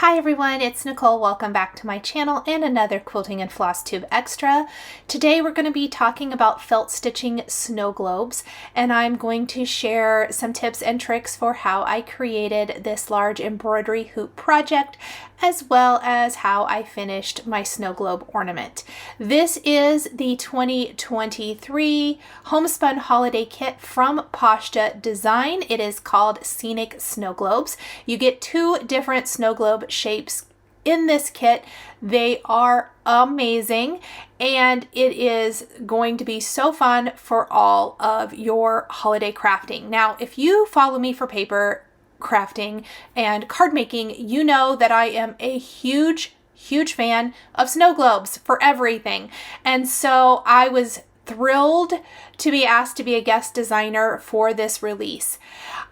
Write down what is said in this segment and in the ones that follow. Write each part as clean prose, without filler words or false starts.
Hi everyone, it's Nicole. Welcome back to my channel and another Quilting and Flosstube extra. Today we're going to be talking about felt stitching snow globes, and I'm going to share some tips and tricks for how I created this large embroidery hoop project, as well as how I finished my snow globe ornament. This is the 2023 homespun holiday kit from Poshta Design. It is called Scenic Snow Globes. You get two different snow globe shapes in this kit. They are amazing, and it is going to be so fun for all of your holiday crafting. Now, if you follow me for paper crafting and card making, you know that I am a huge fan of snow globes for everything. And so I was thrilled to be asked to be a guest designer for this release.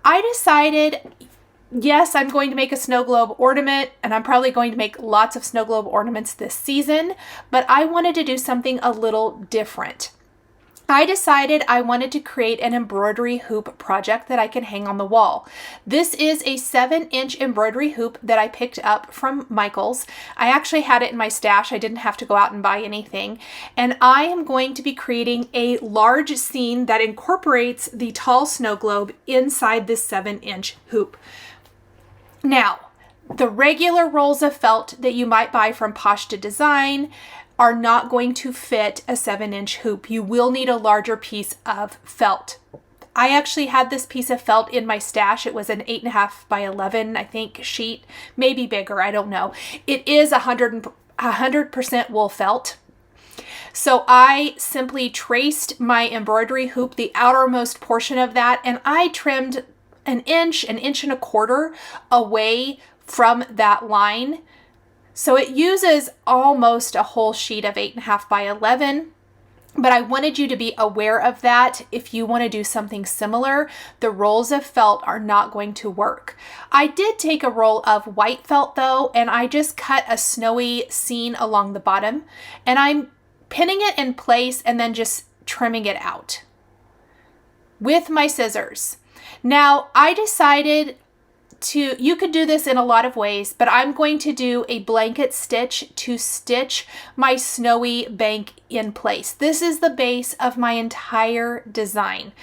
I decided, yes, I'm going to make a snow globe ornament, and I'm probably going to make lots of snow globe ornaments this season, but I wanted to do something a little different. I decided I wanted to create an embroidery hoop project that I can hang on the wall. This is a 7-inch embroidery hoop that I picked up from Michael's. I actually had it in my stash. I didn't have to go out and buy anything. And I am going to be creating a large scene that incorporates the tall snow globe inside this 7-inch hoop. Now, the regular rolls of felt that you might buy from Poshta Design are not going to fit a 7-inch hoop. You will need a larger piece of felt. I actually had this piece of felt in my stash. It was an 8.5 by 11, I think, sheet, maybe bigger, I don't know. It is 100% wool felt. So I simply traced my embroidery hoop, the outermost portion of that, and I trimmed an inch and a quarter away from that line. So it uses almost a whole sheet of 8.5 by 11, but I wanted you to be aware of that. If you want to do something similar, the rolls of felt are not going to work. I did take a roll of white felt though, and I just cut a snowy scene along the bottom, and I'm pinning it in place and then just trimming it out with my scissors. Now, I decided you could do this in a lot of ways, but I'm going to do a blanket stitch to stitch my snowy bank in place. This is the base of my entire design.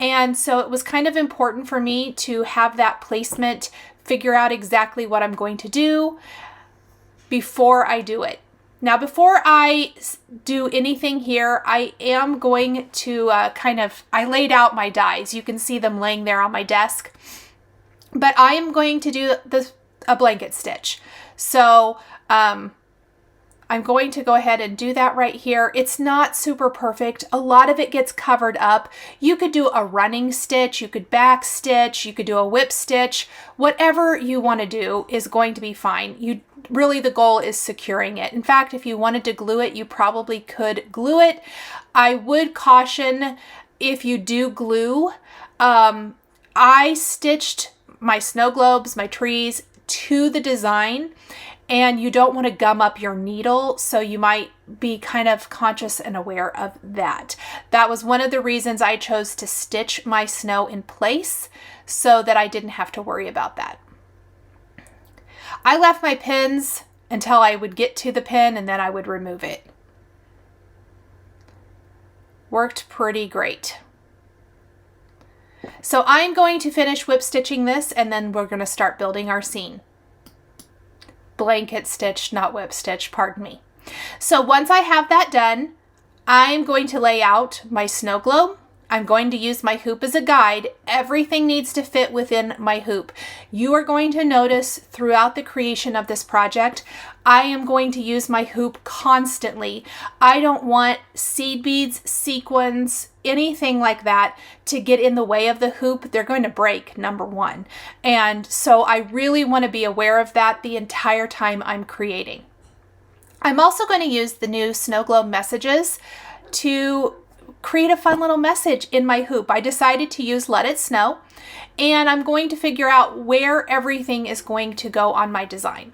And so it was kind of important for me to have that placement, figure out exactly what I'm going to do before I do it. Now, before I do anything here, I am going to I laid out my dies. You can see them laying there on my desk. But I am going to do a blanket stitch. So I'm going to go ahead and do that right here. It's not super perfect. A lot of it gets covered up. You could do a running stitch, you could back stitch, you could do a whip stitch. Whatever you want to do is going to be fine. Really, the goal is securing it. In fact, if you wanted to glue it, you probably could glue it. I would caution, if you do glue, I stitched my snow globes, my trees to the design, and you don't want to gum up your needle, so you might be kind of conscious and aware of that. That was one of the reasons I chose to stitch my snow in place, so that I didn't have to worry about that. I left my pins until I would get to the pin, and then I would remove it. Worked pretty great. So I'm going to finish whip stitching this, and then we're going to start building our scene. Blanket stitch, not whip stitch, pardon me. So once I have that done, I'm going to lay out my snow globe. I'm going to use my hoop as a guide. Everything needs to fit within my hoop. You are going to notice throughout the creation of this project, I am going to use my hoop constantly. I don't want seed beads, sequins, anything like that to get in the way of the hoop. They're going to break, number one. And so I really want to be aware of that the entire time I'm creating. I'm also going to use the new snow globe messages to create a fun little message in my hoop. I decided to use Let It Snow, and I'm going to figure out where everything is going to go on my design.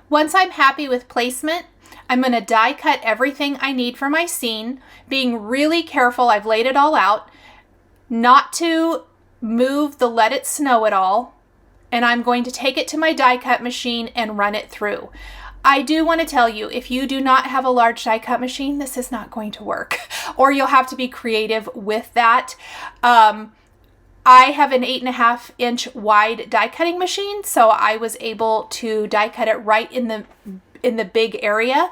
Once I'm happy with placement, I'm going to die cut everything I need for my scene, being really careful. I've laid it all out, not to move the Let It Snow at all, and I'm going to take it to my die cut machine and run it through. I do want to tell you, if you do not have a large die cut machine, this is not going to work, or you'll have to be creative with that. I have an 8.5 inch wide die cutting machine, so I was able to die cut it right in the big area.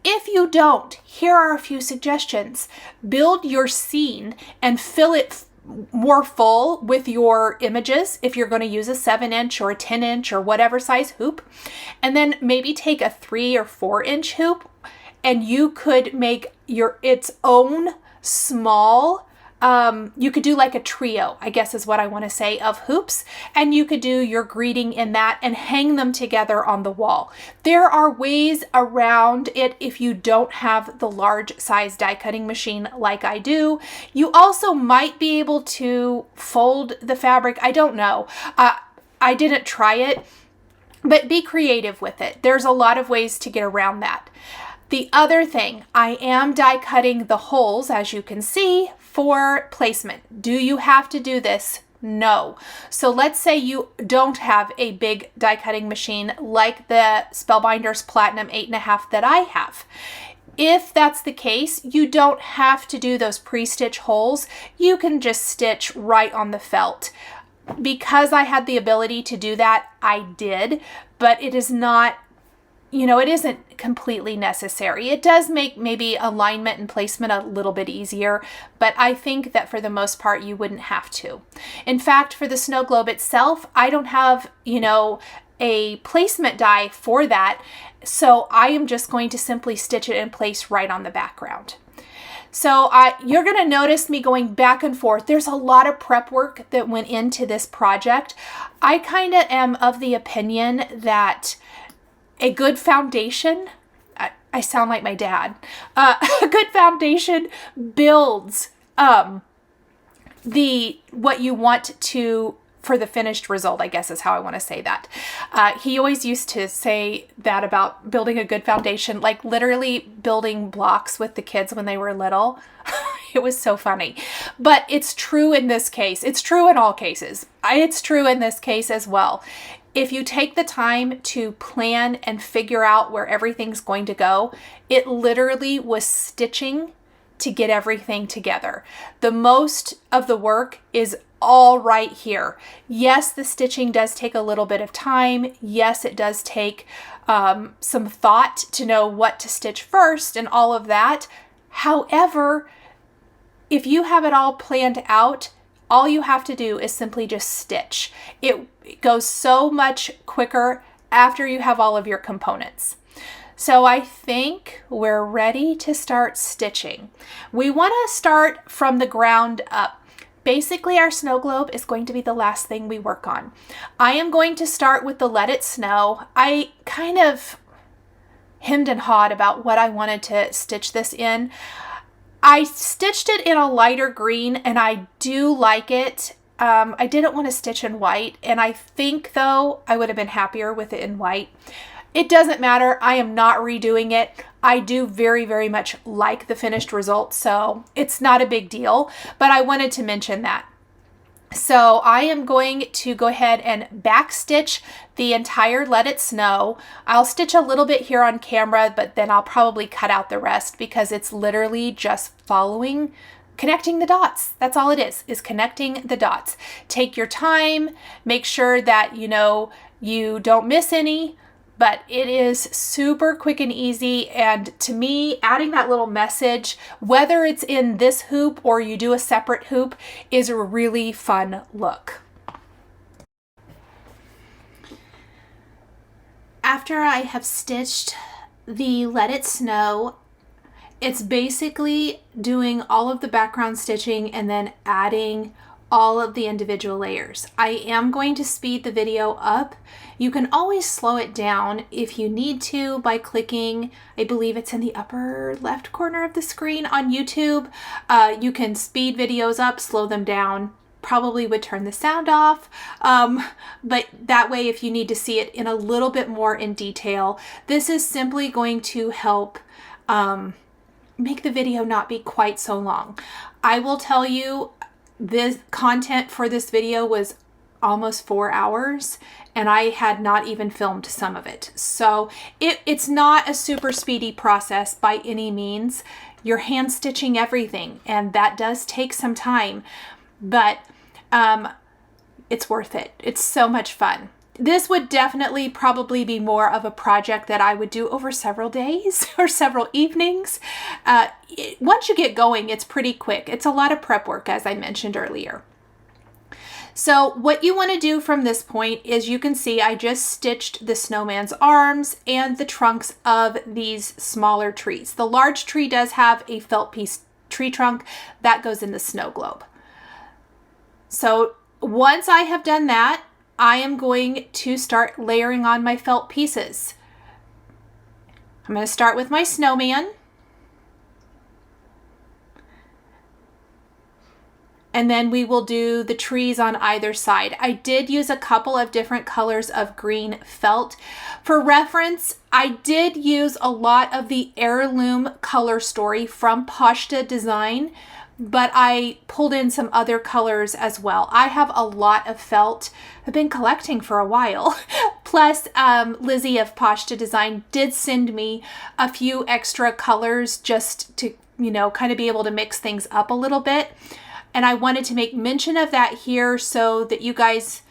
If you don't, here are a few suggestions. Build your scene and fill it more full with your images if you're going to use a 7 inch or a 10 inch or whatever size hoop. And then maybe take a 3 or 4 inch hoop, and you could make its own small, you could do like a trio, I guess is what I want to say, of hoops, and you could do your greeting in that and hang them together on the wall. There are ways around it if you don't have the large size die cutting machine like I do. You also might be able to fold the fabric. I don't know. I didn't try it, but be creative with it. There's a lot of ways to get around that. The other thing, I am die cutting the holes, as you can see, for placement. Do you have to do this? No. So let's say you don't have a big die cutting machine like the Spellbinders Platinum 8.5 that I have. If that's the case, you don't have to do those pre-stitch holes. You can just stitch right on the felt. Because I had the ability to do that, I did, but it is not, it isn't completely necessary. It does make maybe alignment and placement a little bit easier, but I think that for the most part, you wouldn't have to. In fact, for the snow globe itself, I don't have, a placement die for that. So I am just going to simply stitch it in place right on the background. So you're going to notice me going back and forth. There's a lot of prep work that went into this project. I kind of am of the opinion that a good foundation, I sound like my dad, a good foundation builds what you want to, for the finished result, I guess is how I want to say that. He always used to say that about building a good foundation, like literally building blocks with the kids when they were little. It was so funny, but it's true in this case. It's true in all cases. It's true in this case as well. If you take the time to plan and figure out where everything's going to go, it literally was stitching to get everything together. The most of the work is all right here. Yes, the stitching does take a little bit of time. Yes, it does take some thought to know what to stitch first and all of that. However, if you have it all planned out, all you have to do is simply just stitch. It goes so much quicker after you have all of your components. So I think we're ready to start stitching. We want to start from the ground up. Basically, our snow globe is going to be the last thing we work on. I am going to start with the Let It Snow. I kind of hemmed and hawed about what I wanted to stitch this in. I stitched it in a lighter green and I do like it. I didn't want to stitch in white, and I think though I would have been happier with it in white. It doesn't matter. I am not redoing it. I do very, very much like the finished result, so it's not a big deal, but I wanted to mention that. So I am going to go ahead and back stitch the entire Let It Snow. I'll stitch a little bit here on camera, but then I'll probably cut out the rest because it's literally just connecting the dots. That's all it is connecting the dots. Take your time, make sure that you don't miss any, but it is super quick and easy. And to me, adding that little message, whether it's in this hoop or you do a separate hoop, is a really fun look. After I have stitched the Let It Snow, it's basically doing all of the background stitching and then adding all of the individual layers. I am going to speed the video up. You can always slow it down if you need to by clicking, I believe it's in the upper left corner of the screen on YouTube. You can speed videos up, slow them down. Probably would turn the sound off, but that way if you need to see it in a little bit more in detail, this is simply going to help make the video not be quite so long. I will tell you, the content for this video was almost 4 hours, and I had not even filmed some of it. So it's not a super speedy process by any means. You're hand stitching everything, and that does take some time, but it's worth it. It's so much fun. This would definitely probably be more of a project that I would do over several days or several evenings. Once you get going, it's pretty quick. It's a lot of prep work, as I mentioned earlier. So what you want to do from this point is, you can see I just stitched the snowman's arms and the trunks of these smaller trees. The large tree does have a felt piece tree trunk that goes in the snow globe. So once I have done that, I am going to start layering on my felt pieces. I'm going to start with my snowman. And then we will do the trees on either side. I did use a couple of different colors of green felt. For reference, I did use a lot of the Heirloom Color Story from Poshta Design, but I pulled in some other colors as well. I have a lot of felt. I've been collecting for a while. Plus, Lizzie of Poshta Design did send me a few extra colors just to, you know, kind of be able to mix things up a little bit. And I wanted to make mention of that here so that you guys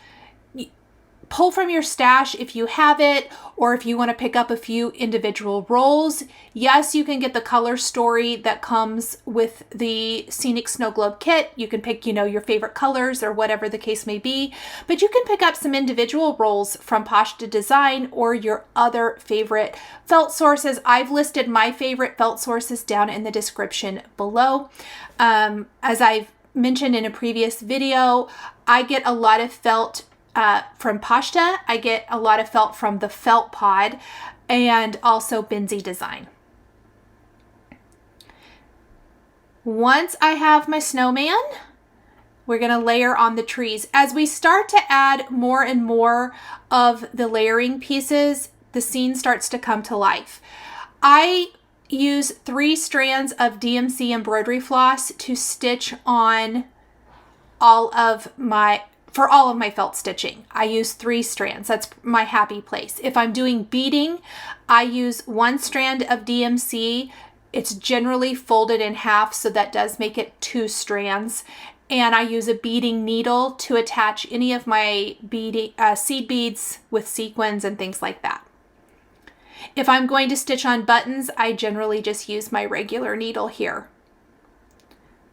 pull from your stash if you have it, or if you want to pick up a few individual rolls. Yes, you can get the color story that comes with the Scenic Snow Globe kit. You can pick, you know, your favorite colors or whatever the case may be, but you can pick up some individual rolls from Poshta Design or your other favorite felt sources. I've listed my favorite felt sources down in the description below. As I've mentioned in a previous video, I get a lot of felt from Poshta. I get a lot of felt from the Felt Pod and also Benzie Design. Once I have my snowman, we're going to layer on the trees. As we start to add more and more of the layering pieces, the scene starts to come to life. I use 3 strands of DMC embroidery floss to stitch on for all of my felt stitching. I use 3 strands. That's my happy place. If I'm doing beading, I use 1 strand of DMC. It's generally folded in half, so that does make it 2 strands. And I use a beading needle to attach any of my seed beads with sequins and things like that. If I'm going to stitch on buttons, I generally just use my regular needle here.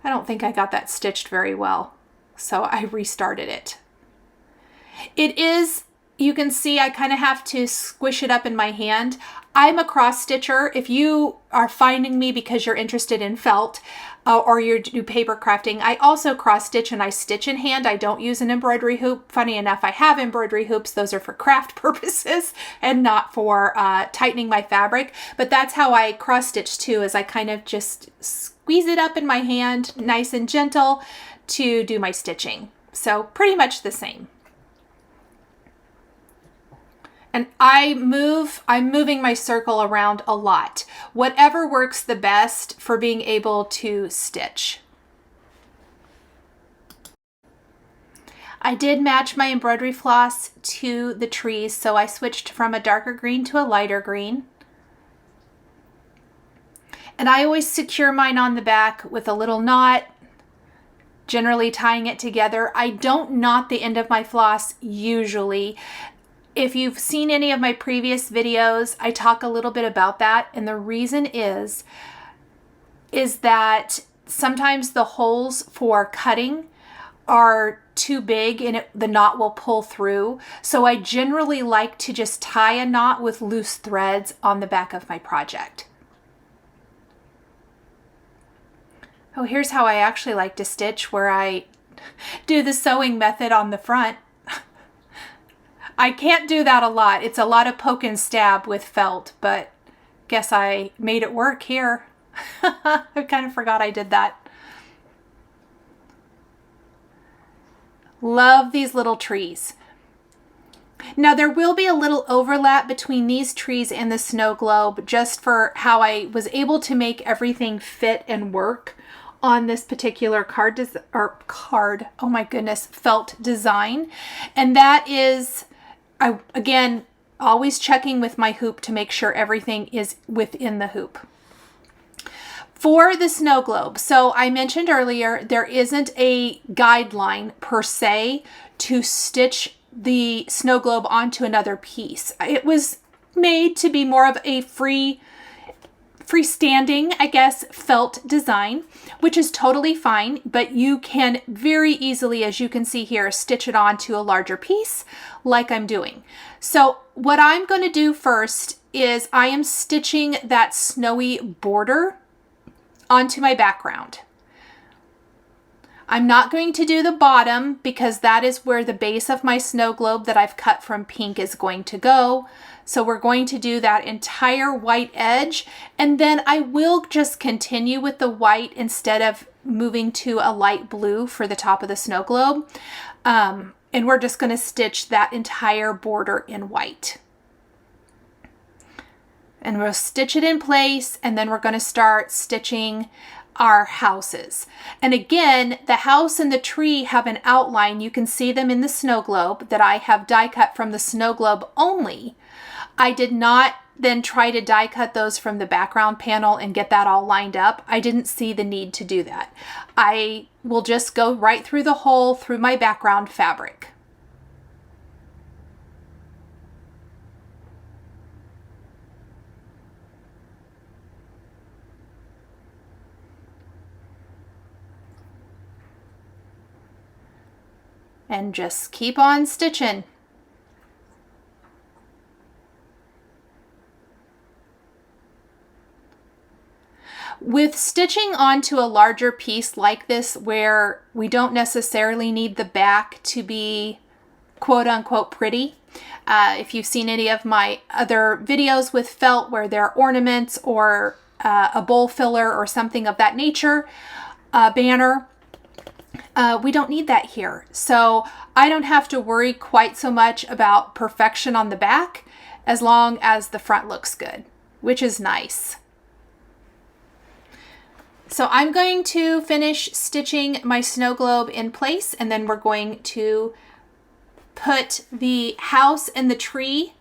I don't think I got that stitched very well, so I restarted it. It is, you can see I kind of have to squish it up in my hand. I'm a cross stitcher. If you are finding me because you're interested in felt or you do paper crafting, I also cross stitch and I stitch in hand. I don't use an embroidery hoop. Funny enough, I have embroidery hoops. Those are for craft purposes and not for tightening my fabric. But that's how I cross stitch too, is I kind of just squeeze it up in my hand, nice and gentle, to do my stitching. So pretty much the same. And I'm moving my circle around a lot. Whatever works the best for being able to stitch. I did match my embroidery floss to the trees, so I switched from a darker green to a lighter green. And I always secure mine on the back with a little knot, generally tying it together. I don't knot the end of my floss usually. If you've seen any of my previous videos, I talk a little bit about that. And the reason is that sometimes the holes for cutting are too big and the knot will pull through. So I generally like to just tie a knot with loose threads on the back of my project. Oh, here's how I actually like to stitch, where I do the sewing method on the front. I can't do that a lot. It's a lot of poke and stab with felt, but guess I made it work here. I kind of forgot I did that. Love these little trees. Now there will be a little overlap between these trees and the snow globe, just for how I was able to make everything fit and work on this particular oh my goodness, felt design. And that is, again, always checking with my hoop to make sure everything is within the hoop. For the snow globe, so I mentioned earlier, there isn't a guideline per se to stitch the snow globe onto another piece. It was made to be more of a freestanding, I guess, felt design, which is totally fine, but you can very easily, as you can see here, stitch it onto a larger piece like I'm doing. So what I'm going to do first is I am stitching that snowy border onto my background. I'm not going to do the bottom because that is where the base of my snow globe that I've cut from pink is going to go. So we're going to do that entire white edge, and then I will just continue with the white instead of moving to a light blue for the top of the snow globe. And we're just going to stitch that entire border in white. And we'll stitch it in place, and then we're going to start stitching our houses. And again, the house and the tree have an outline. You can see them in the snow globe that I have die cut from the snow globe only. I did not then try to die cut those from the background panel and get that all lined up. I didn't see the need to do that. I will just go right through the hole through my background fabric. And just keep on stitching. With stitching onto a larger piece like this, where we don't necessarily need the back to be quote unquote pretty, if you've seen any of my other videos with felt where there are ornaments or a bowl filler or something of that nature, banner, we don't need that here. So I don't have to worry quite so much about perfection on the back as long as the front looks good, which is nice. So I'm going to finish stitching my snow globe in place, and then we're going to put the house and the tree.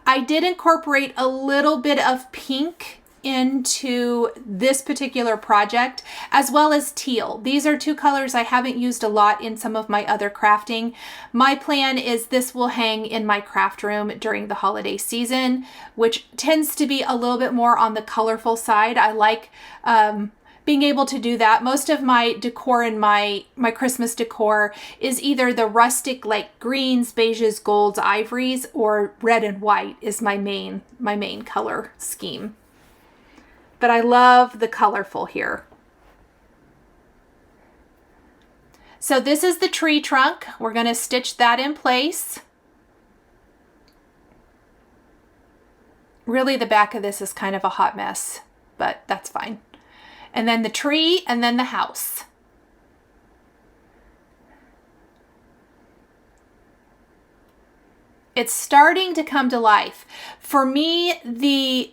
I did incorporate a little bit of pink into this particular project, as well as teal. These are two colors I haven't used a lot in some of my other crafting. My plan is this will hang in my craft room during the holiday season, which tends to be a little bit more on the colorful side. I like being able to do that. Most of my decor and my Christmas decor is either the rustic like greens, beiges, golds, ivories, or red and white is my main color scheme. But I love the colorful here. So this is the tree trunk. We're going to stitch that in place. Really, the back of this is kind of a hot mess, but that's fine. And then the tree, and then the house. It's starting to come to life. For me, the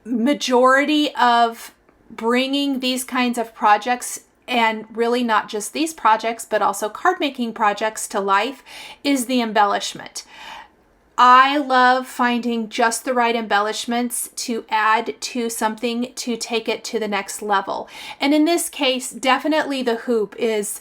majority of bringing these kinds of projects, and really not just these projects, but also card making projects to life, is the embellishment. I love finding just the right embellishments to add to something to take it to the next level. And in this case, definitely the hoop is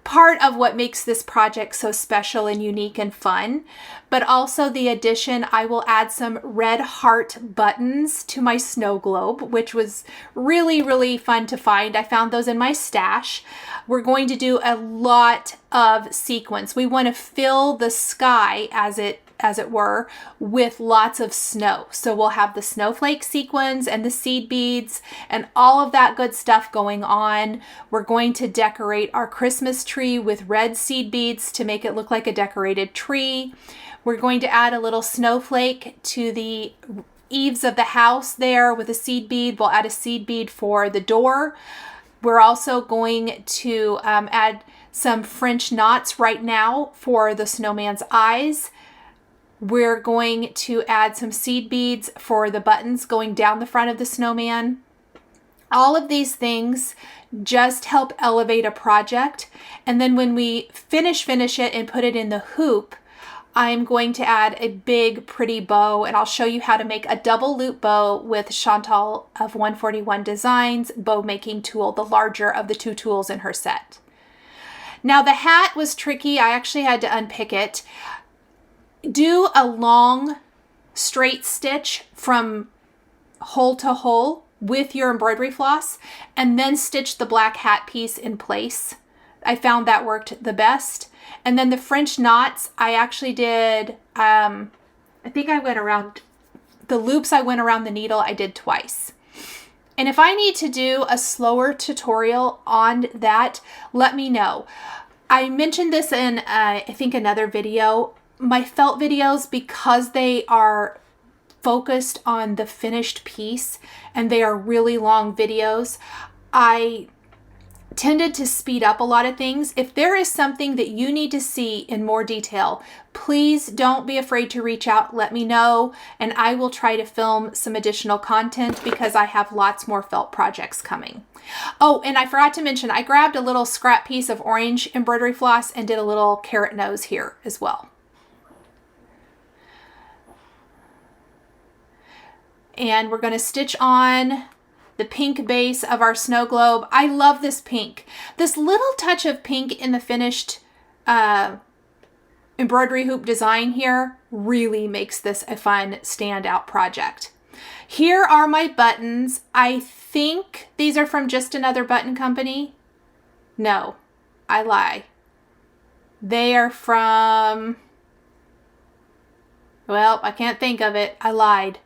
part of what makes this project so special and unique and fun, but also the addition, I will add some red heart buttons to my snow globe, which was really, really fun to find. I found those in my stash. We're going to do a lot of sequins. We want to fill the sky, as it were, with lots of snow. So we'll have the snowflake sequins and the seed beads and all of that good stuff going on. We're going to decorate our Christmas tree with red seed beads to make it look like a decorated tree. We're going to add a little snowflake to the eaves of the house there with a seed bead. We'll add a seed bead for the door. We're also going to add some French knots right now for the snowman's eyes. We're going to add some seed beads for the buttons going down the front of the snowman. All of these things just help elevate a project. And then when we finish it and put it in the hoop, I'm going to add a big pretty bow, and I'll show you how to make a double loop bow with Chantal of 141 Designs bow making tool, the larger of the 2 tools in her set. Now the hat was tricky. I actually had to unpick it. Do a long straight stitch from hole to hole with your embroidery floss, and then stitch the black hat piece in place. I found that worked the best. And then the French knots, I actually did, I think I went around, the loops I went around the needle, I did twice. And if I need to do a slower tutorial on that, let me know. I mentioned this in, I think, another video. My felt videos, because they are focused on the finished piece and they are really long videos, I tended to speed up a lot of things. If there is something that you need to see in more detail, please don't be afraid to reach out, let me know, and I will try to film some additional content because I have lots more felt projects coming. Oh, and I forgot to mention, I grabbed a little scrap piece of orange embroidery floss and did a little carrot nose here as well. And we're going to stitch on the pink base of our snow globe. I love this pink. This little touch of pink in the finished embroidery hoop design here really makes this a fun standout project. Here are my buttons. I think these are from Just Another Button Company. No, I lie. They are from, well, I can't think of it. I lied.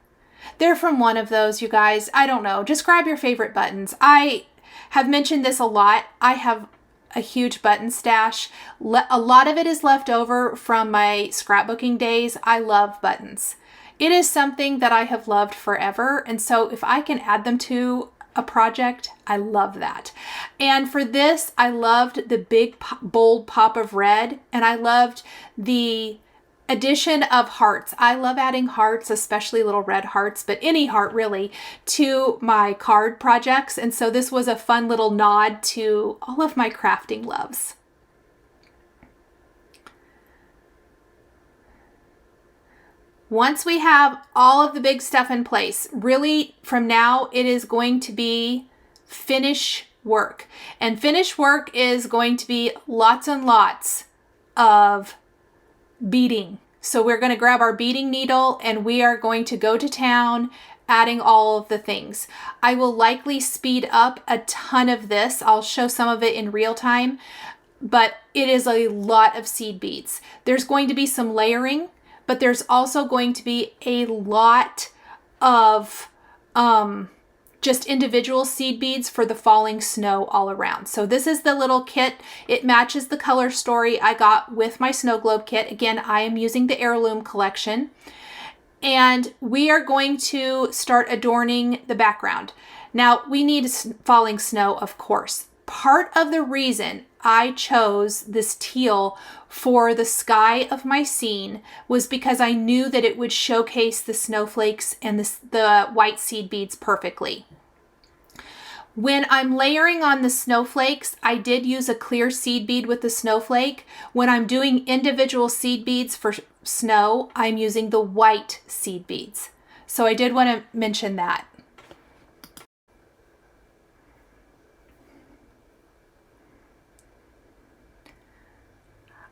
They're from one of those, you guys. I don't know. Just grab your favorite buttons. I have mentioned this a lot. I have a huge button stash. A lot of it is left over from my scrapbooking days. I love buttons. It is something that I have loved forever. And so if I can add them to a project, I love that. And for this, I loved the big, bold pop of red. And I loved the addition of hearts. I love adding hearts, especially little red hearts, but any heart really, to my card projects. And so this was a fun little nod to all of my crafting loves. Once we have all of the big stuff in place, really from now it is going to be finish work. And finish work is going to be lots and lots of beading. So we're going to grab our beading needle and we are going to go to town adding all of the things. I will likely speed up a ton of this. I'll show some of it in real time, but it is a lot of seed beads. There's going to be some layering, but there's also going to be a lot of just individual seed beads for the falling snow all around. So this is the little kit. It matches the color story I got with my snow globe kit. Again, I am using the heirloom collection. And we are going to start adorning the background. Now, we need falling snow, of course. Part of the reason I chose this teal for the sky of my scene was because I knew that it would showcase the snowflakes and the white seed beads perfectly. When I'm layering on the snowflakes, I did use a clear seed bead with the snowflake. When I'm doing individual seed beads for snow, I'm using the white seed beads. So I did want to mention that.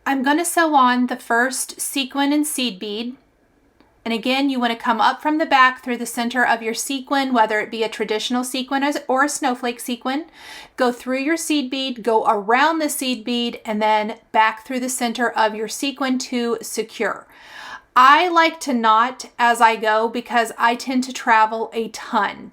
I'm going to sew on the first sequin and seed bead. And again, you want to come up from the back through the center of your sequin, whether it be a traditional sequin or a snowflake sequin. Go through your seed bead, go around the seed bead, and then back through the center of your sequin to secure. I like to knot as I go because I tend to travel a ton.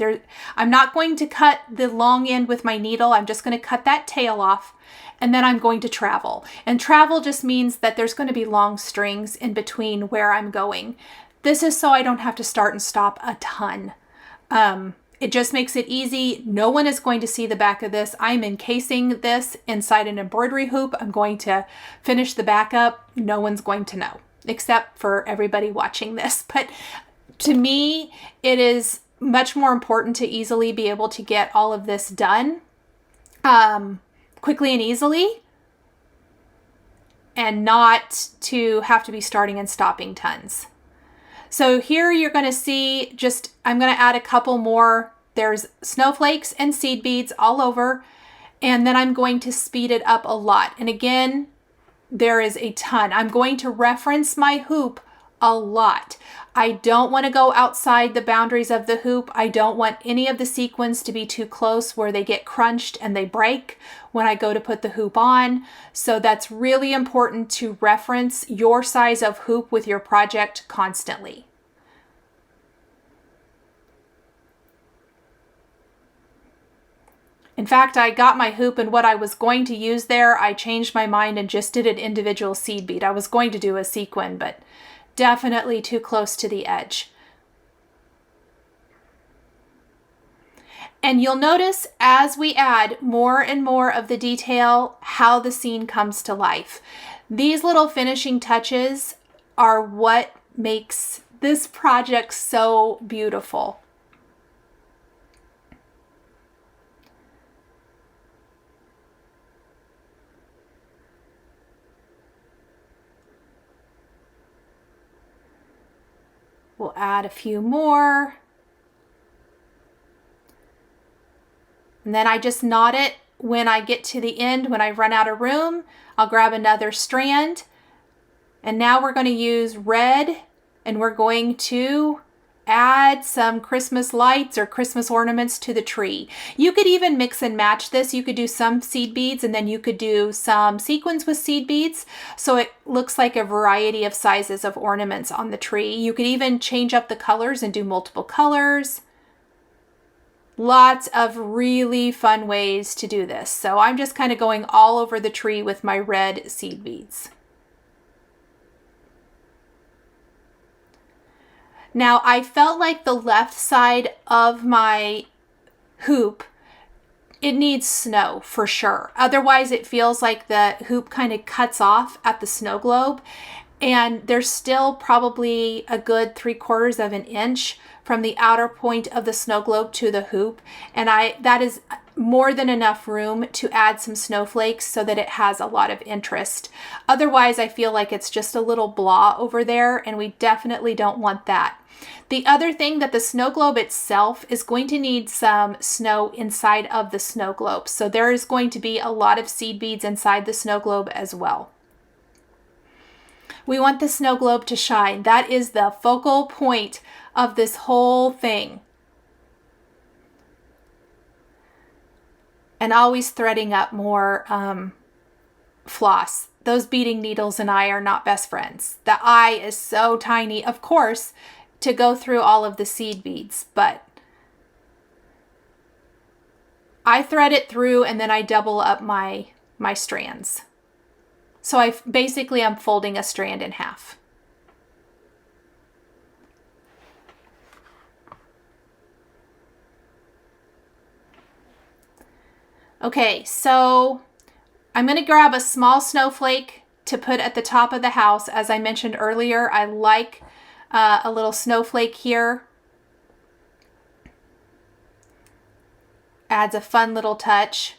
I'm not going to cut the long end with my needle. I'm just going to cut that tail off. And then I'm going to travel. And travel just means that there's going to be long strings in between where I'm going. This is so I don't have to start and stop a ton. It just makes it easy. No one is going to see the back of this. I'm encasing this inside an embroidery hoop. I'm going to finish the back up. No one's going to know, except for everybody watching this. But to me, it is much more important to easily be able to get all of this done quickly and easily, and not to have to be starting and stopping tons. So here you're going to see I'm going to add a couple more. There's snowflakes and seed beads all over, and then I'm going to speed it up a lot. And again, there is a ton. I'm going to reference my hoop a lot. I don't want to go outside the boundaries of the hoop. I don't want any of the sequins to be too close where they get crunched and they break when I go to put the hoop on. So that's really important to reference your size of hoop with your project constantly. In fact, I got my hoop, and what I was going to use there, I changed my mind and just did an individual seed bead. I was going to do a sequin, but definitely too close to the edge. And you'll notice as we add more and more of the detail, how the scene comes to life. These little finishing touches are what makes this project so beautiful. We'll add a few more. And then I just knot it when I get to the end. When I run out of room, I'll grab another strand. And now we're going to use red, and we're going to add some Christmas lights or Christmas ornaments to the tree. You could even mix and match this. You could do some seed beads, and then you could do some sequins with seed beads. So it looks like a variety of sizes of ornaments on the tree. You could even change up the colors and do multiple colors. Lots of really fun ways to do this. So I'm just kind of going all over the tree with my red seed beads. Now, I felt like the left side of my hoop, it needs snow for sure. Otherwise, it feels like the hoop kind of cuts off at the snow globe, and there's still probably a good 3/4 of an inch from the outer point of the snow globe to the hoop, and that is more than enough room to add some snowflakes so that it has a lot of interest. Otherwise, I feel like it's just a little blah over there, and we definitely don't want that. The other thing, that the snow globe itself is going to need some snow inside of the snow globe. So there is going to be a lot of seed beads inside the snow globe as well. We want the snow globe to shine. That is the focal point of this whole thing. And always threading up more floss. Those beading needles and I are not best friends. The eye is so tiny, of course, to go through all of the seed beads, but I thread it through and then I double up my strands. So I'm folding a strand in half. Okay, so I'm going to grab a small snowflake to put at the top of the house. As I mentioned earlier, I like a little snowflake here. Adds a fun little touch.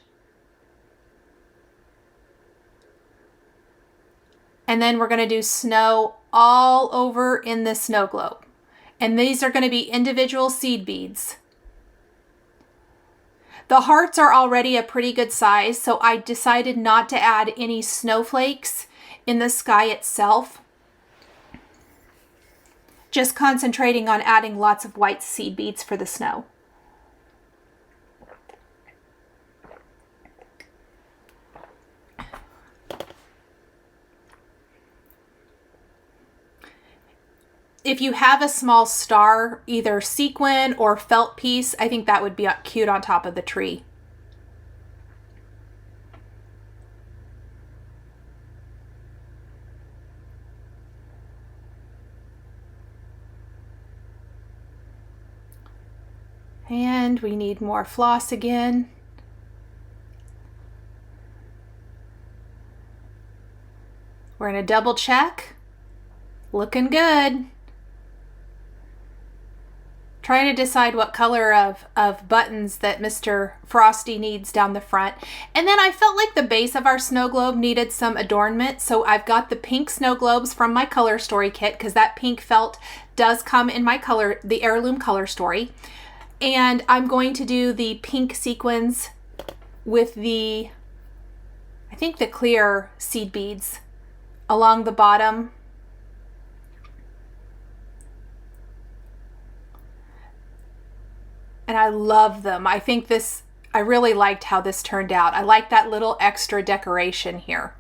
And then we're going to do snow all over in the snow globe. And these are going to be individual seed beads. The hearts are already a pretty good size, so I decided not to add any snowflakes in the sky itself. Just concentrating on adding lots of white seed beads for the snow. If you have a small star, either sequin or felt piece, I think that would be cute on top of the tree. And we need more floss again. We're going to double check. Looking good. Trying to decide what color of buttons that Mr. Frosty needs down the front. And then I felt like the base of our snow globe needed some adornment. So I've got the pink snow globes from my Color Story kit, because that pink felt does come in my the Heirloom Color Story. And I'm going to do the pink sequins with the, I think the clear seed beads along the bottom. And I love them. I think this, I really liked how this turned out. I like that little extra decoration here.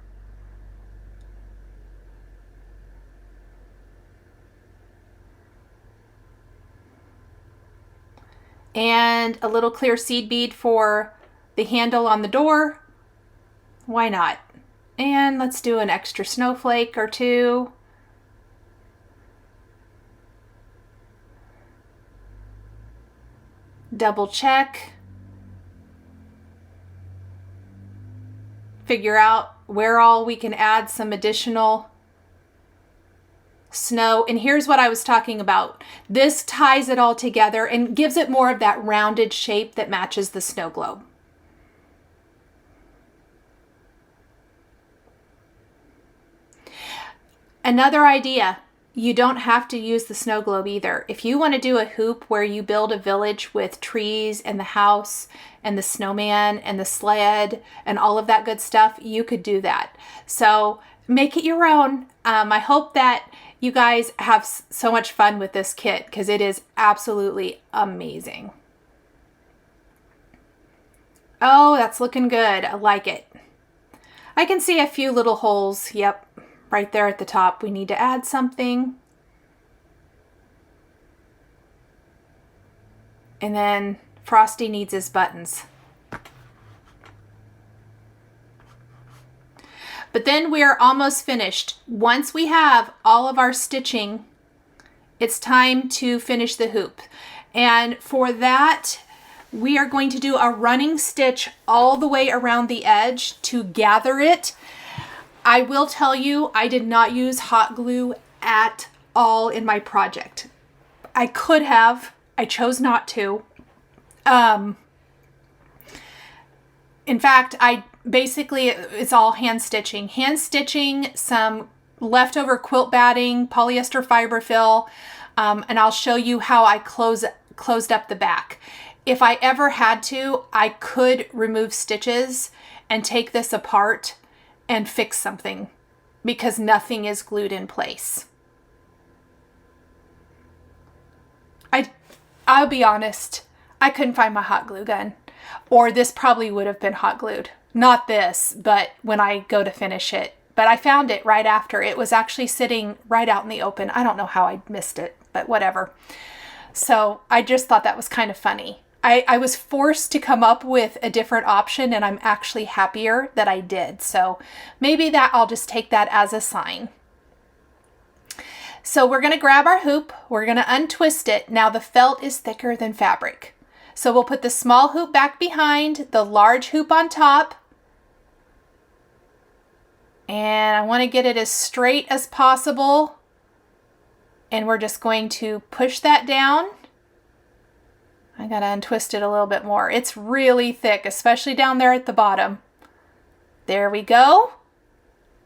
And a little clear seed bead for the handle on the door. Why not? And let's do an extra snowflake or two. Double check. Figure out where all we can add some additional snow. And here's what I was talking about. This ties it all together and gives it more of that rounded shape that matches the snow globe. Another idea. You don't have to use the snow globe either. If you want to do a hoop where you build a village with trees and the house and the snowman and the sled and all of that good stuff, you could do that. So make it your own. I hope that you guys have so much fun with this kit, because it is absolutely amazing. Oh, that's looking good. I like it. I can see a few little holes. Yep. Right there at the top, we need to add something. And then Frosty needs his buttons. But then we're almost finished. Once we have all of our stitching, it's time to finish the hoop. And for that, we are going to do a running stitch all the way around the edge to gather it. I will tell you, I did not use hot glue at all in my project. I could have, I chose not to. In fact, it's all hand stitching. Hand stitching some leftover quilt batting, polyester fiberfill, and I'll show you how I closed up the back. If I ever had to, I could remove stitches and take this apart and fix something, because nothing is glued in place. I'll be honest, I couldn't find my hot glue gun, or this probably would have been hot glued. Not this, but when I go to finish it. But I found it right after. It was actually sitting right out in the open. I don't know how I missed it, but whatever. So I just thought that was kind of funny. I was forced to come up with a different option, and I'm actually happier that I did. So maybe that I'll just take that as a sign. So we're going to grab our hoop. We're going to untwist it. Now the felt is thicker than fabric. So we'll put the small hoop back behind, the large hoop on top. And I want to get it as straight as possible. And we're just going to push that down. I gotta untwist it a little bit more. It's really thick, especially down there at the bottom. There we go.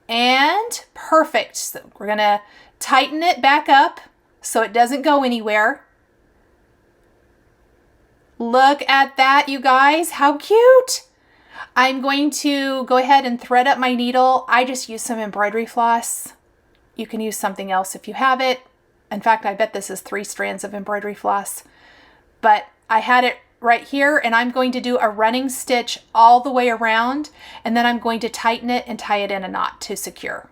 And perfect. So we're gonna tighten it back up so it doesn't go anywhere. Look at that, you guys. How cute. I'm going to go ahead and thread up my needle. I just use some embroidery floss. You can use something else if you have it. In fact, I bet this is 3 strands of embroidery floss. But I had it right here, and I'm going to do a running stitch all the way around, and then I'm going to tighten it and tie it in a knot to secure.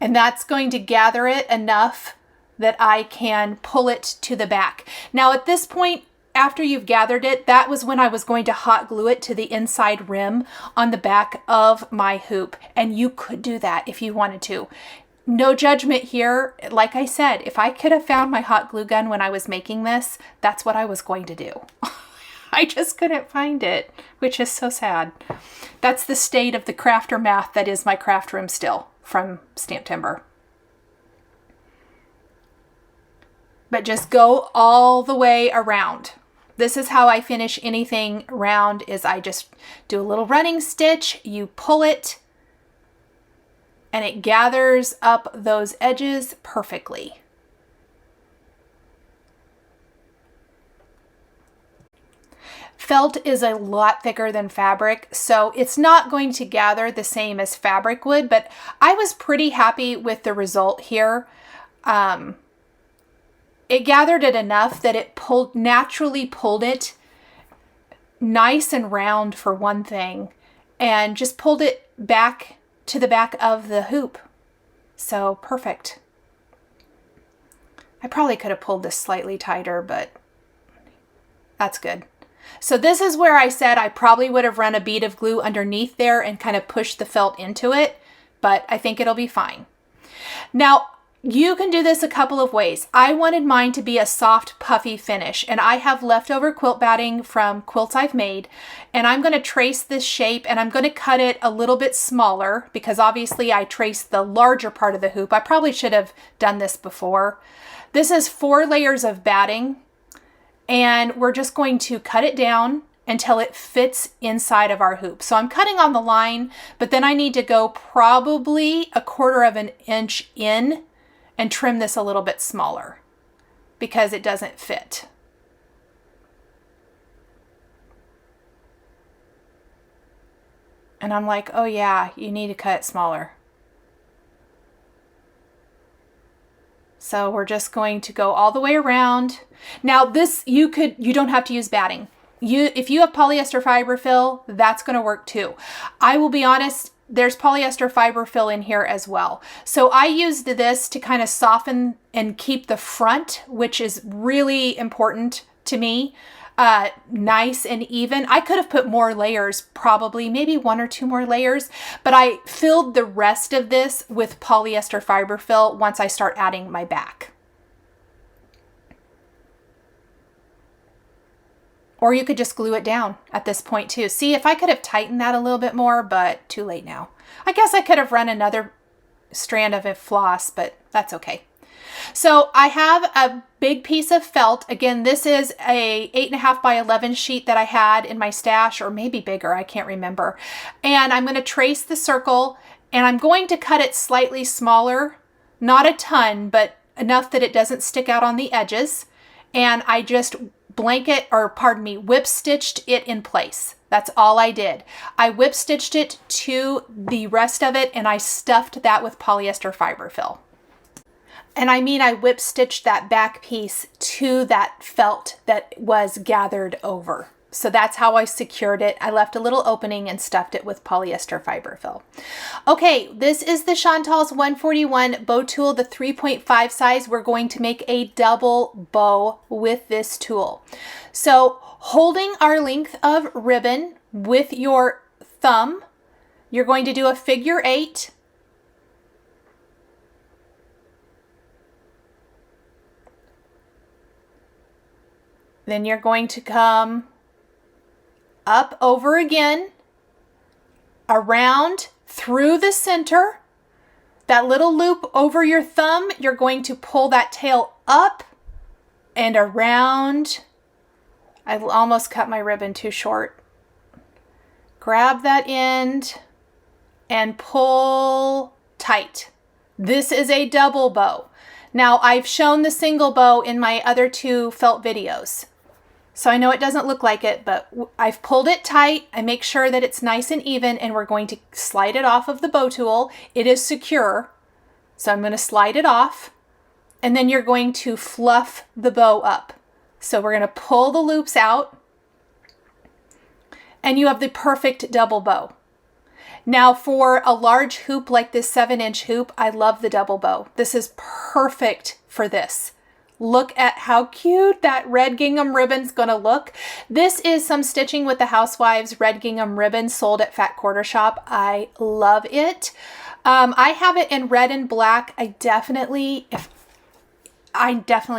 And that's going to gather it enough that I can pull it to the back. Now at this point, after you've gathered it, that was when I was going to hot glue it to the inside rim on the back of my hoop. And you could do that if you wanted to. No judgment here. Like I said, if I could have found my hot glue gun when I was making this, that's what I was going to do. I just couldn't find it, which is so sad. That's the state of the crafter math that is my craft room still from Stamp Timber. but just go all the way around. This is how I finish anything round, is I just do a little running stitch, you pull it, and it gathers up those edges perfectly. Felt is a lot thicker than fabric, so it's not going to gather the same as fabric would, but I was pretty happy with the result here. It gathered it enough that it naturally pulled it nice and round for one thing, and just pulled it back to the back of the hoop. So perfect. I probably could have pulled this slightly tighter, but that's good. So this is where I said I probably would have run a bead of glue underneath there and kind of pushed the felt into it, but I think it'll be fine. Now, you can do this a couple of ways. I wanted mine to be a soft, puffy finish, and I have leftover quilt batting from quilts I've made, and I'm going to trace this shape, and I'm going to cut it a little bit smaller because obviously I traced the larger part of the hoop. I probably should have done this before. This is 4 layers of batting, and we're just going to cut it down until it fits inside of our hoop. So I'm cutting on the line, but then I need to go probably 1/4 of an inch in and trim this a little bit smaller because it doesn't fit. And I'm like, oh yeah, you need to cut it smaller. So we're just going to go all the way around. Now this, you don't have to use batting. If you have polyester fiber fill, that's going to work too. I will be honest, there's polyester fiber fill in here as well. So I used this to kind of soften and keep the front, which is really important to me, nice and even. I could have put more layers, probably maybe 1 or 2 more layers, but I filled the rest of this with polyester fiber fill once I start adding my back. Or you could just glue it down at this point too. See, if I could have tightened that a little bit more, but too late now. I guess I could have run another strand of floss, but that's okay. So I have a big piece of felt. Again, this is a 8.5 by 11 sheet that I had in my stash, or maybe bigger, I can't remember. And I'm going to trace the circle, and I'm going to cut it slightly smaller, not a ton, but enough that it doesn't stick out on the edges. And I just whip stitched it in place. That's all I did. I whip stitched it to the rest of it, and I stuffed that with polyester fiber fill. And I mean, I whip stitched that back piece to that felt that was gathered over. So that's how I secured it. I left a little opening and stuffed it with polyester fiber fill. Okay, this is the Chantal's 141 bow tool, the 3.5 size. We're going to make a double bow with this tool. So holding our length of ribbon with your thumb, you're going to do a figure 8. Then you're going to come up over again, around through the center, that little loop over your thumb, you're going to pull that tail up and around. I almost cut my ribbon too short. Grab that end and pull tight. This is a double bow. Now I've shown the single bow in my other 2 felt videos. So I know it doesn't look like it, but I've pulled it tight. I make sure that it's nice and even, and we're going to slide it off of the bow tool. It is secure, so I'm going to slide it off, and then you're going to fluff the bow up. So we're going to pull the loops out, and you have the perfect double bow. Now for a large hoop like this 7-inch hoop, I love the double bow. This is perfect for this. Look at how cute that red gingham ribbon's gonna look. This is some Stitching with the Housewives red gingham ribbon sold at Fat Quarter Shop. I love it. I have it in red and black. I definitely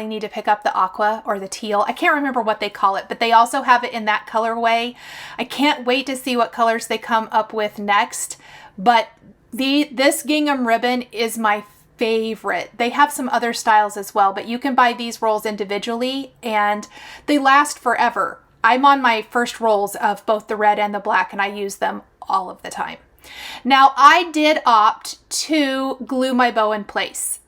need to pick up the aqua or the teal. I can't remember what they call it, but they also have it in that colorway. I can't wait to see what colors they come up with next. But this gingham ribbon is my favorite. They have some other styles as well, but you can buy these rolls individually and they last forever. I'm on my first rolls of both the red and the black, and I use them all of the time. Now, I did opt to glue my bow in place.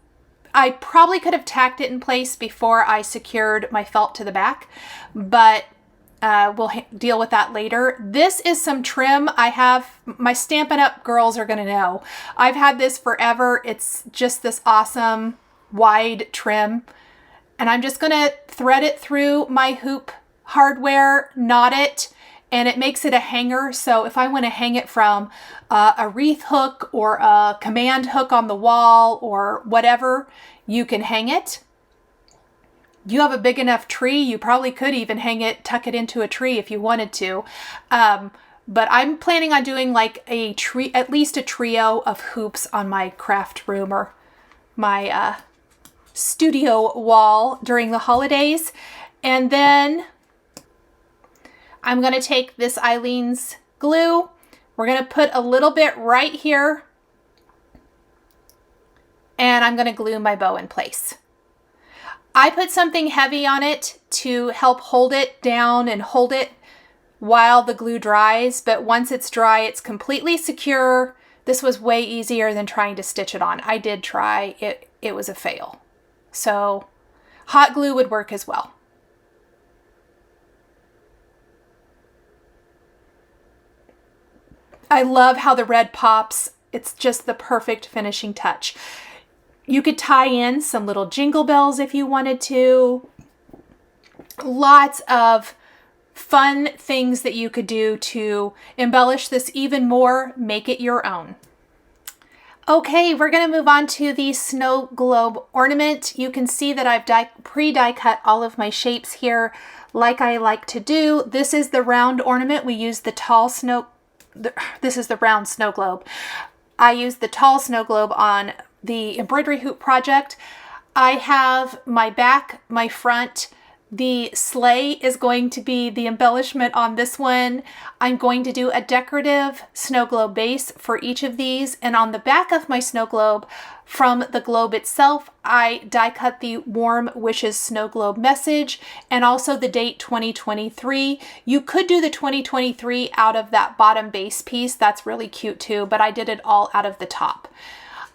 I probably could have tacked it in place before I secured my felt to the back, but we'll deal with that later. This is some trim. I have my Stampin' Up! Girls are going to know. I've had this forever. It's just this awesome wide trim. And I'm just going to thread it through my hoop hardware, knot it, and it makes it a hanger. So if I want to hang it from a wreath hook or a command hook on the wall or whatever, you can hang it. You have a big enough tree, you probably could even hang it, tuck it into a tree if you wanted to. But I'm planning on doing like a tree, at least a trio of hoops on my craft room or my studio wall during the holidays. And then I'm going to take this Eileen's glue. We're going to put a little bit right here. And I'm going to glue my bow in place. I put something heavy on it to help hold it down and hold it while the glue dries. But once it's dry, it's completely secure. This was way easier than trying to stitch it on. I did try it. It was a fail. So hot glue would work as well. I love how the red pops. It's just the perfect finishing touch. You could tie in some little jingle bells if you wanted to. Lots of fun things that you could do to embellish this even more, make it your own. Okay, we're going to move on to the snow globe ornament. You can see that I've pre-die cut all of my shapes here like I like to do. This is the round ornament. We use the tall snow. This is the round snow globe. I use the tall snow globe on the embroidery hoop project. I have my back, my front. The sleigh is going to be the embellishment on this one. I'm going to do a decorative snow globe base for each of these. And on the back of my snow globe, from the globe itself, I die cut the Warm Wishes snow globe message and also the date 2023. You could do the 2023 out of that bottom base piece. That's really cute too, but I did it all out of the top.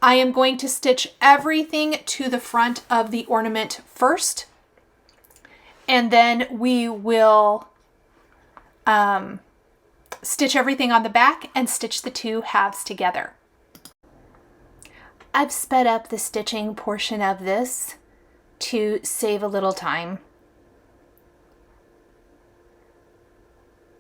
I am going to stitch everything to the front of the ornament first, and then we will stitch everything on the back and stitch the two halves together. I've sped up the stitching portion of this to save a little time.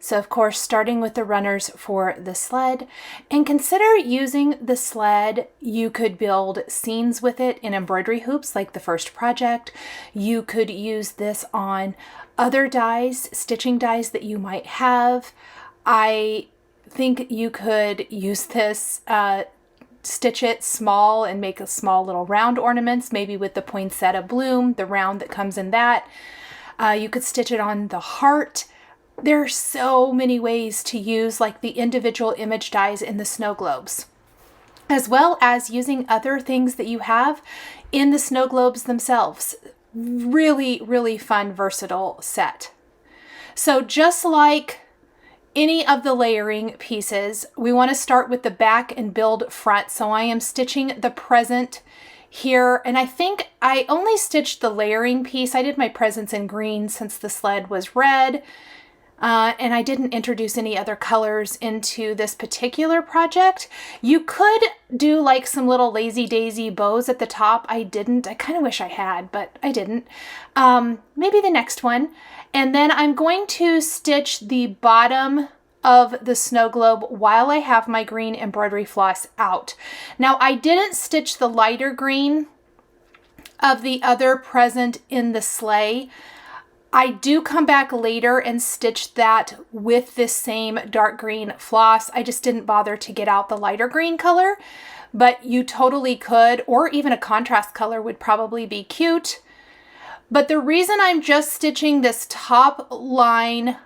So of course, starting with the runners for the sled, and consider using the sled. You could build scenes with it in embroidery hoops like the first project. You could use this on other dies, stitching dies that you might have. I think you could use this, stitch it small and make a small little round ornaments, maybe with the poinsettia bloom, the round that comes in that. You could stitch it on the heart. There are so many ways to use like the individual image dies in the snow globes, as well as using other things that you have in the snow globes themselves. Really, really fun, versatile set. So just like any of the layering pieces, we want to start with the back and build front. So I am stitching the present here, and I think I only stitched the layering piece. I did my presents in green since the sled was red. And I didn't introduce any other colors into this particular project. You could do like some little lazy daisy bows at the top. I didn't. I kind of wish I had, but I didn't. Maybe the next one. And then I'm going to stitch the bottom of the snow globe while I have my green embroidery floss out. Now I didn't stitch the lighter green of the other present in the sleigh. I do come back later and stitch that with this same dark green floss. I just didn't bother to get out the lighter green color, but you totally could, or even a contrast color would probably be cute. But the reason I'm just stitching this top line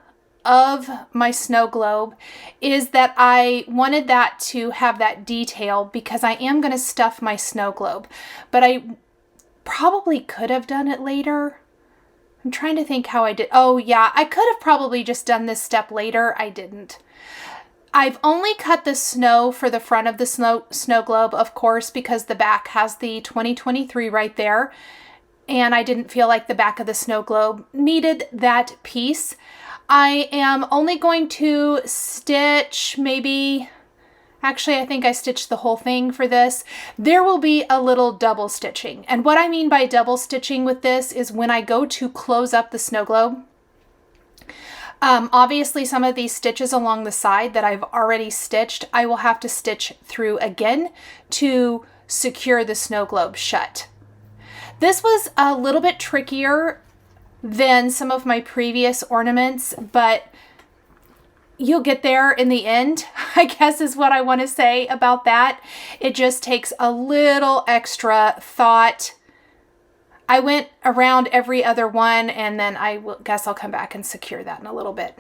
of my snow globe is that I wanted that to have that detail because I am going to stuff my snow globe, but I probably could have done it later. I'm trying to think how I did. Oh yeah, I could have probably just done this step later. I didn't. I've only cut the snow for the front of the snow globe, of course, because the back has the 2023 right there. And I didn't feel like the back of the snow globe needed that piece. I am only going to stitch maybe, actually I think I stitched the whole thing for this. There will be a little double stitching. And what I mean by double stitching with this is when I go to close up the snow globe, obviously some of these stitches along the side that I've already stitched, I will have to stitch through again to secure the snow globe shut. This was a little bit trickier than some of my previous ornaments, but you'll get there in the end, I guess is what I want to say about that. It just takes a little extra thought. I went around every other one, and then guess I'll come back and secure that in a little bit.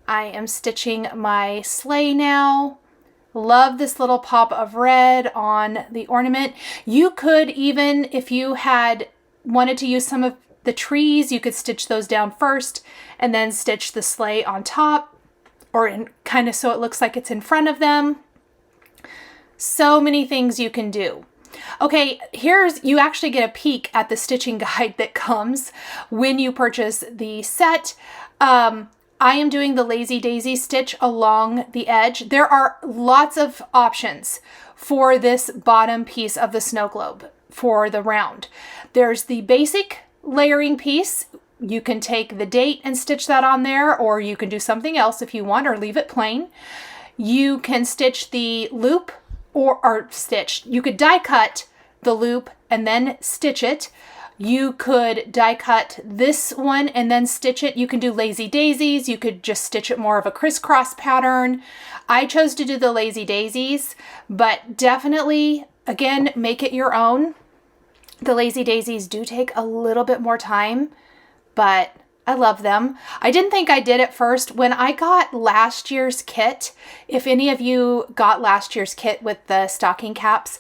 I am stitching my sleigh now. Love this little pop of red on the ornament. You could even, if you had wanted to use some of the trees, you could stitch those down first and then stitch the sleigh on top, or in kind of so it looks like it's in front of them. So many things you can do. Okay, you actually get a peek at the stitching guide that comes when you purchase the set. I am doing the Lazy Daisy stitch along the edge. There are lots of options for this bottom piece of the snow globe for the round. There's the basic layering piece. You can take the date and stitch that on there, or you can do something else if you want, or leave it plain. You can stitch the loop you could die cut the loop and then stitch it. You could die cut this one and then stitch it. You can do Lazy Daisies. You could just stitch it more of a crisscross pattern. I chose to do the Lazy Daisies, but definitely, again, make it your own. The Lazy Daisies do take a little bit more time, but I love them. I didn't think I did at first. When I got last year's kit, if any of you got last year's kit with the stocking caps,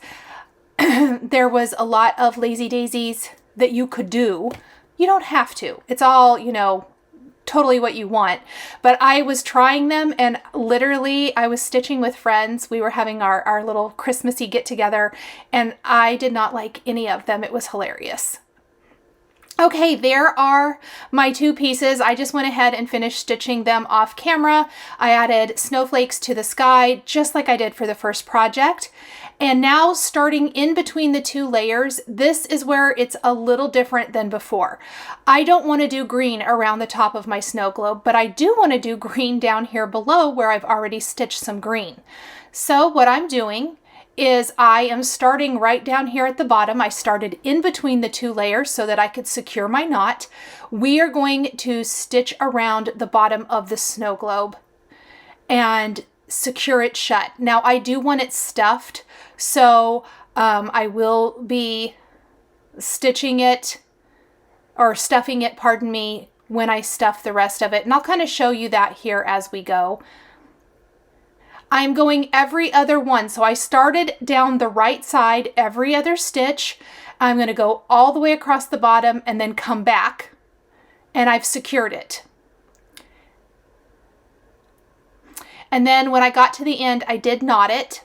there was a lot of Lazy Daisies that you could do. You don't have to. It's all, totally what you want. But I was trying them, and literally I was stitching with friends. We were having our little Christmassy get together, and I did not like any of them. It was hilarious. Okay, there are my two pieces. I just went ahead and finished stitching them off camera. I added snowflakes to the sky, just like I did for the first project. And now starting in between the two layers, this is where it's a little different than before. I don't want to do green around the top of my snow globe, but I do want to do green down here below where I've already stitched some green. So what I'm doing is I am starting right down here at the bottom. I started in between the two layers so that I could secure my knot. We are going to stitch around the bottom of the snow globe and secure it shut. Now I do want it stuffed, so I will be stitching it, or stuffing it, pardon me, when I stuff the rest of it. And I'll kind of show you that here as we go. I'm going every other one. So I started down the right side, every other stitch. I'm going to go all the way across the bottom and then come back, and I've secured it. And then when I got to the end, I did knot it.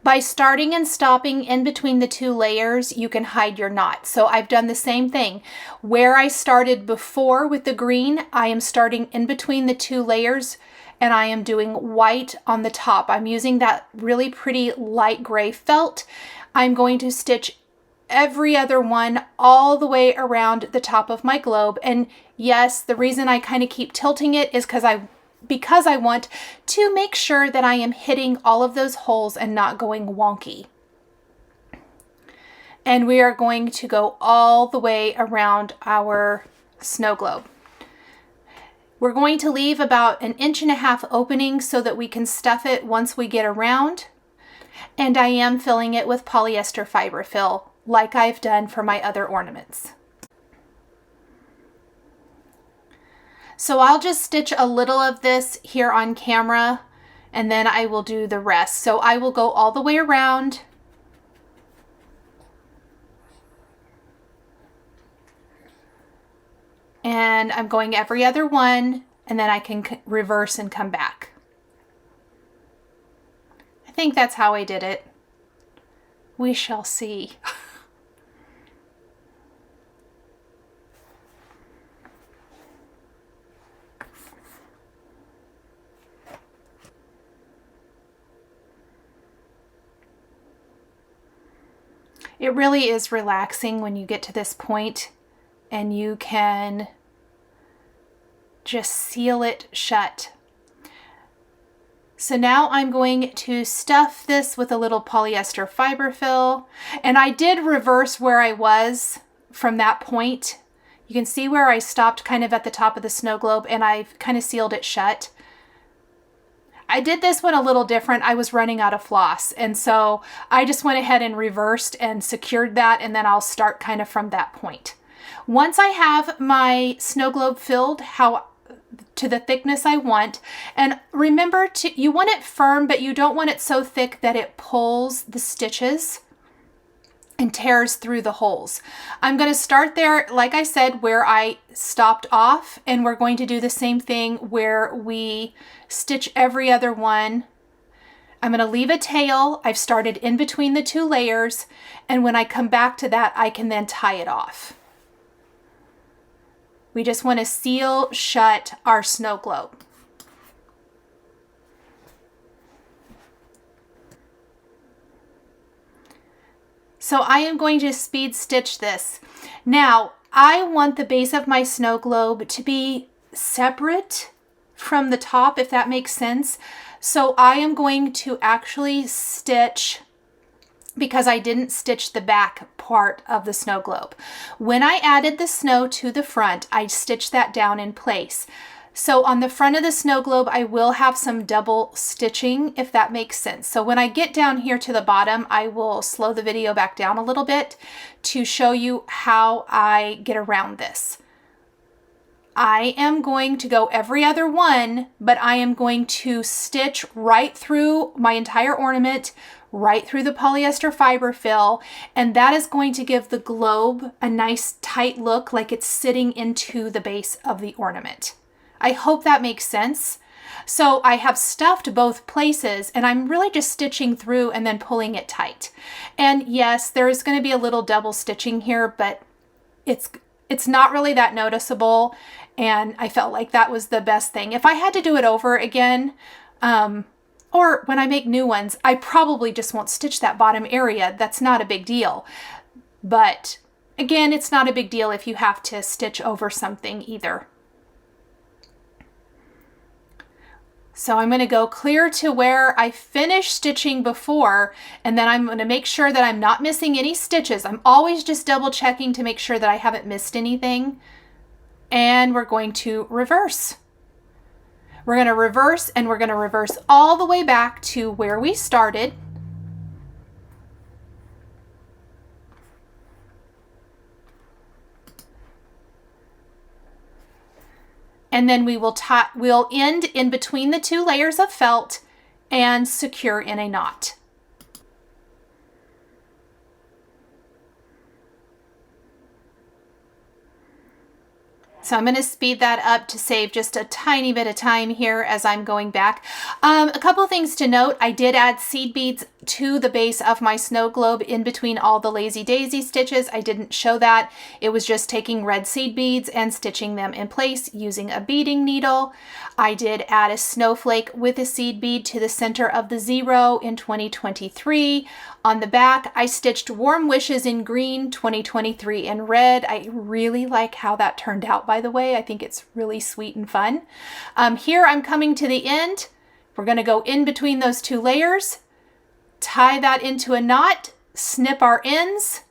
By starting and stopping in between the two layers, you can hide your knot. So I've done the same thing. Where I started before with the green, I am starting in between the two layers, and I am doing white on the top. I'm using that really pretty light gray felt. I'm going to stitch every other one all the way around the top of my globe. And yes, the reason I kind of keep tilting it is because I want to make sure that I am hitting all of those holes and not going wonky. And we are going to go all the way around our snow globe. We're going to leave about 1.5 inches opening so that we can stuff it once we get around. And I am filling it with polyester fiber fill like I've done for my other ornaments. So I'll just stitch a little of this here on camera, and then I will do the rest. So I will go all the way around. And I'm going every other one, and then I can reverse and come back. I think that's how I did it. We shall see. It really is relaxing when you get to this point and you can just seal it shut. So now I'm going to stuff this with a little polyester fiber fill, and I did reverse where I was from that point. You can see where I stopped kind of at the top of the snow globe, and I've kind of sealed it shut. I did this one a little different. I was running out of floss, and so I just went ahead and reversed and secured that, and then I'll start kind of from that point. Once I have my snow globe filled to the thickness I want, and remember you want it firm, but you don't want it so thick that it pulls the stitches and tears through the holes. I'm going to start there, like I said, where I stopped off, and we're going to do the same thing where we stitch every other one. I'm going to leave a tail. I've started in between the two layers, and when I come back to that, I can then tie it off. We just want to seal shut our snow globe. So I am going to speed stitch this. Now, I want the base of my snow globe to be separate from the top, if that makes sense. So I am going to actually stitch, because I didn't stitch the back part of the snow globe. When I added the snow to the front, I stitched that down in place. So on the front of the snow globe, I will have some double stitching, if that makes sense. So when I get down here to the bottom, I will slow the video back down a little bit to show you how I get around this. I am going to go every other one, but I am going to stitch right through my entire ornament, right through the polyester fiber fill, and that is going to give the globe a nice tight look, like it's sitting into the base of the ornament. I hope that makes sense. So I have stuffed both places, and I'm really just stitching through and then pulling it tight. And yes, there is going to be a little double stitching here, but it's not really that noticeable, and I felt like that was the best thing. If I had to do it over again, or when I make new ones, I probably just won't stitch that bottom area. That's not a big deal. But again, it's not a big deal if you have to stitch over something either. So I'm going to go clear to where I finished stitching before, and then I'm going to make sure that I'm not missing any stitches. I'm always just double checking to make sure that I haven't missed anything. And we're going to reverse. We're going to reverse, and we're going to reverse all the way back to where we started. And then we'll end in between the two layers of felt and secure in a knot. So I'm going to speed that up to save just a tiny bit of time here as I'm going back. A couple things to note. I did add seed beads to the base of my snow globe in between all the lazy daisy stitches. I didn't show that. It was just taking red seed beads and stitching them in place using a beading needle. I did add a snowflake with a seed bead to the center of the 0 in 2023. On the back, I stitched Warm Wishes in green, 2023 in red. I really like how that turned out, by the way. I think it's really sweet and fun. Here I'm coming to the end. We're going to go in between those two layers, tie that into a knot, snip our ends,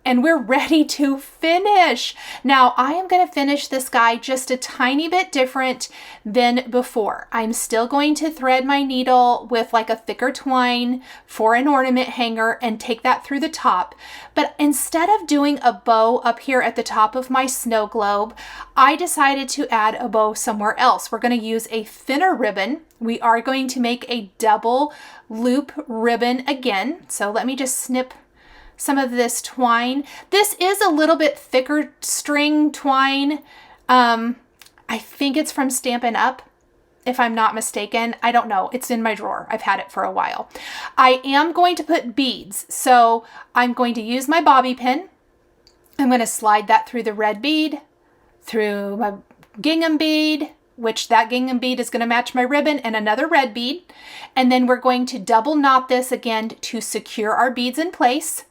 And we're ready to finish. Now I am going to finish this guy just a tiny bit different than before. I'm still going to thread my needle with like a thicker twine for an ornament hanger and take that through the top. But instead of doing a bow up here at the top of my snow globe, I decided to add a bow somewhere else. We're going to use a thinner ribbon. We are going to make a double loop ribbon again. So let me just snip some of this twine. This is a little bit thicker string twine. I think it's from Stampin' Up, if I'm not mistaken. I don't know. It's in my drawer. I've had it for a while. I am going to put beads. So I'm going to use my bobby pin. I'm going to slide that through the red bead, through my gingham bead, which that gingham bead is going to match my ribbon, and another red bead. And then we're going to double knot this again to secure our beads in place.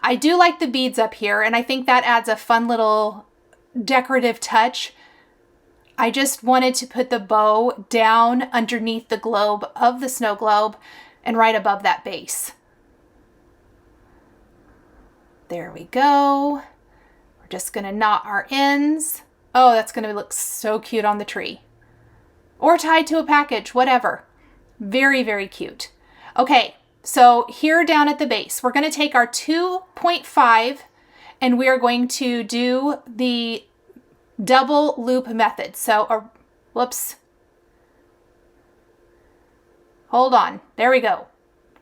I do like the beads up here, and I think that adds a fun little decorative touch. I just wanted to put the bow down underneath the globe of the snow globe and right above that base. There we go. We're just going to knot our ends. Oh, that's going to look so cute on the tree. Or tied to a package, whatever. Very, very cute. Okay. So here down at the base, we're going to take our 2.5 and we're going to do the double loop method. So, whoops. Hold on. There we go.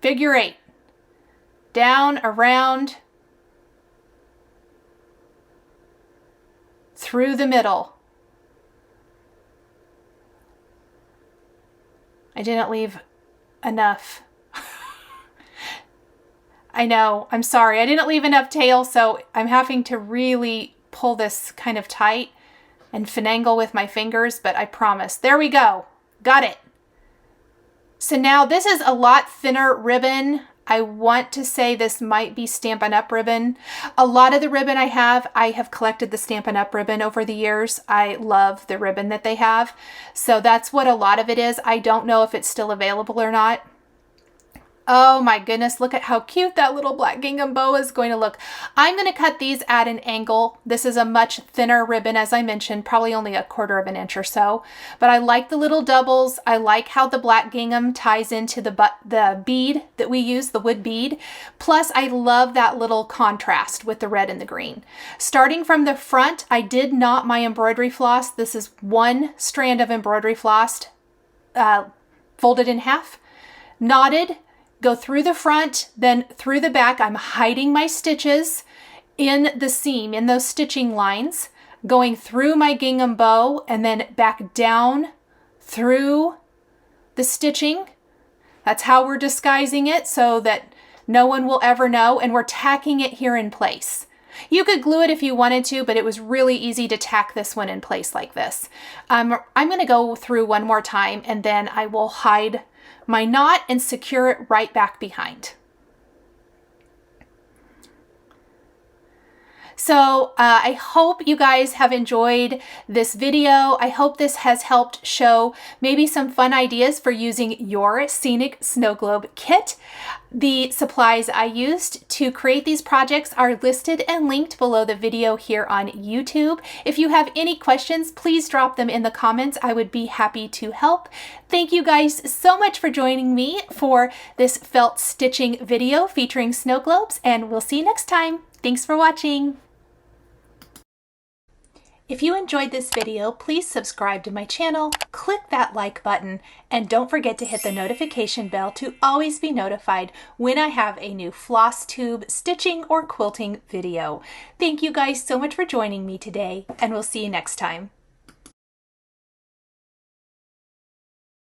Figure 8. Down, around, through the middle. I didn't leave enough. I know, I'm sorry. I didn't leave enough tail, so I'm having to really pull this kind of tight and finagle with my fingers, but I promise. There we go. Got it. So now this is a lot thinner ribbon. I want to say this might be Stampin' Up ribbon. A lot of the ribbon I have collected the Stampin' Up ribbon over the years. I love the ribbon that they have. So that's what a lot of it is. I don't know if it's still available or not. Oh my goodness, look at how cute that little black gingham bow is going to look. I'm going to cut these at an angle. This is a much thinner ribbon, as I mentioned, probably only 1/4 of an inch or so. But I like the little doubles. I like how the black gingham ties into the bead that we use, the wood bead. Plus, I love that little contrast with the red and the green. Starting from the front, I did knot my embroidery floss. This is one strand of embroidery floss, folded in half, knotted. Go through the front, then through the back. I'm hiding my stitches in the seam, in those stitching lines, going through my gingham bow and then back down through the stitching. That's how we're disguising it so that no one will ever know, and we're tacking it here in place. You could glue it if you wanted to, but it was really easy to tack this one in place like this. I'm going to go through one more time and then I will hide my knot and secure it right back behind. So I hope you guys have enjoyed this video. I hope this has helped show maybe some fun ideas for using your scenic snow globe kit. The supplies I used to create these projects are listed and linked below the video here on YouTube. If you have any questions, please drop them in the comments. I would be happy to help. Thank you guys so much for joining me for this felt stitching video featuring snow globes, and we'll see you next time. Thanks for watching. If you enjoyed this video, please subscribe to my channel, click that like button, and don't forget to hit the notification bell to always be notified when I have a new Flosstube stitching or quilting video. Thank you guys so much for joining me today, and we'll see you next time.